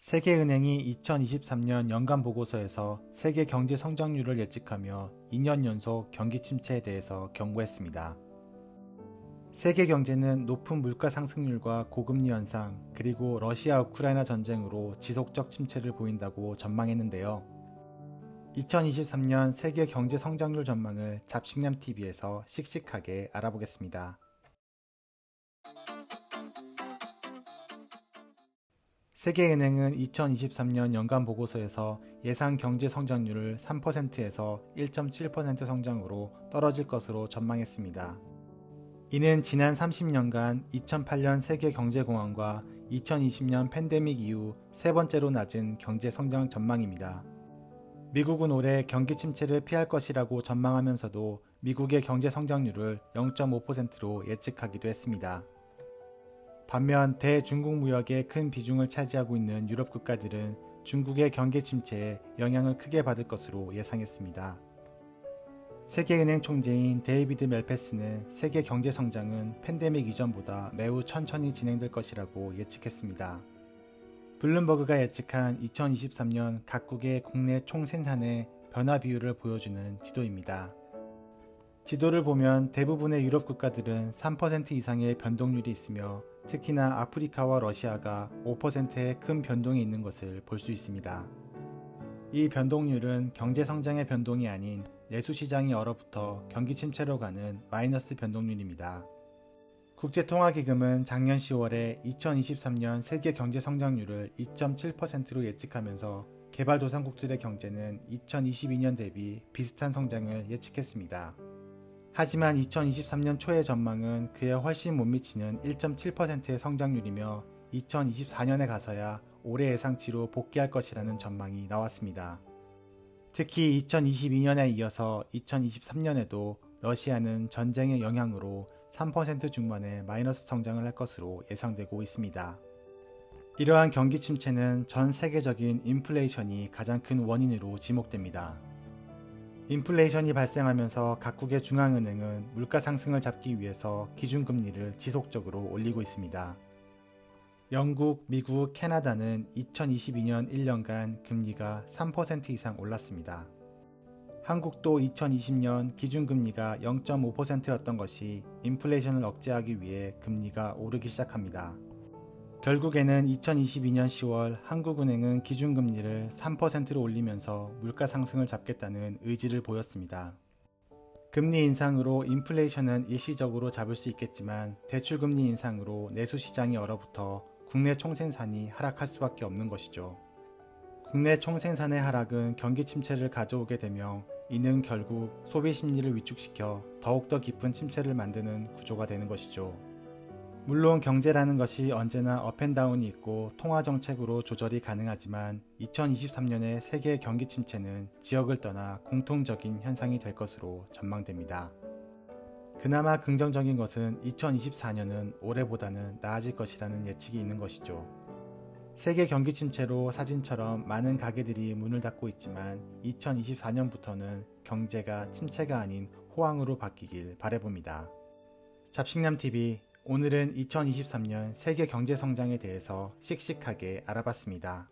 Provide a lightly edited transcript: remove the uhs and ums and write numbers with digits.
세계은행이 2023년 연간 보고서에서 세계 경제 성장률을 예측하며 2년 연속 경기 침체에 대해서 경고했습니다. 세계 경제는 높은 물가 상승률과 고금리 현상, 그리고 러시아 우크라이나 전쟁으로 지속적 침체를 보인다고 전망했는데요. 2023년 세계 경제 성장률 전망을 잡식냠TV에서 씩씩하게 알아보겠습니다. 세계은행은 2023년 연간 보고서에서 예상 경제 성장률을 3%에서 1.7% 성장으로 떨어질 것으로 전망했습니다. 이는 지난 30년간 2008년 세계 경제공황과 2020년 팬데믹 이후 세 번째로 낮은 경제 성장 전망입니다. 미국은 올해 경기 침체를 피할 것이라고 전망하면서도 미국의 경제 성장률을 0.5%로 예측하기도 했습니다. 반면 대중국 무역의 큰 비중을 차지하고 있는 유럽 국가들은 중국의 경기 침체에 영향을 크게 받을 것으로 예상했습니다. 세계은행 총재인 데이비드 멜페스는 세계 경제 성장은 팬데믹 이전보다 매우 천천히 진행될 것이라고 예측했습니다. 블룸버그가 예측한 2023년 각국의 국내 총생산의 변화 비율을 보여주는 지도입니다. 지도를 보면 대부분의 유럽 국가들은 3% 이상의 변동률이 있으며 특히나 아프리카와 러시아가 5%의 큰 변동이 있는 것을 볼 수 있습니다. 이 변동률은 경제 성장의 변동이 아닌 내수시장이 얼어붙어 경기 침체로 가는 마이너스 변동률입니다. 국제통화기금은 작년 10월에 2023년 세계 경제 성장률을 2.7%로 예측하면서 개발도상국들의 경제는 2022년 대비 비슷한 성장을 예측했습니다. 하지만 2023년 초의 전망은 그에 훨씬 못 미치는 1.7%의 성장률이며 2024년에 가서야 올해 예상치로 복귀할 것이라는 전망이 나왔습니다. 특히 2022년에 이어서 2023년에도 러시아는 전쟁의 영향으로 3% 중반의 마이너스 성장을 할 것으로 예상되고 있습니다. 이러한 경기 침체는 전 세계적인 인플레이션이 가장 큰 원인으로 지목됩니다. 인플레이션이 발생하면서 각국의 중앙은행은 물가 상승을 잡기 위해서 기준금리를 지속적으로 올리고 있습니다. 영국, 미국, 캐나다는 2022년 1년간 금리가 3% 이상 올랐습니다. 한국도 2020년 기준금리가 0.5%였던 것이 인플레이션을 억제하기 위해 금리가 오르기 시작합니다. 결국에는 2022년 10월 한국은행은 기준금리를 3%로 올리면서 물가 상승을 잡겠다는 의지를 보였습니다. 금리 인상으로 인플레이션은 일시적으로 잡을 수 있겠지만 대출금리 인상으로 내수시장이 얼어붙어 국내 총생산이 하락할 수밖에 없는 것이죠. 국내 총생산의 하락은 경기 침체를 가져오게 되며 이는 결국 소비 심리를 위축시켜 더욱더 깊은 침체를 만드는 구조가 되는 것이죠. 물론 경제라는 것이 언제나 업앤다운이 있고 통화정책으로 조절이 가능하지만 2023년의 세계 경기 침체는 지역을 떠나 공통적인 현상이 될 것으로 전망됩니다. 그나마 긍정적인 것은 2024년은 올해보다는 나아질 것이라는 예측이 있는 것이죠. 세계 경기 침체로 사진처럼 많은 가게들이 문을 닫고 있지만 2024년부터는 경제가 침체가 아닌 호황으로 바뀌길 바라봅니다. 잡식냠TV 오늘은 2023년 세계 경제 성장에 대해서 씩씩하게 알아봤습니다.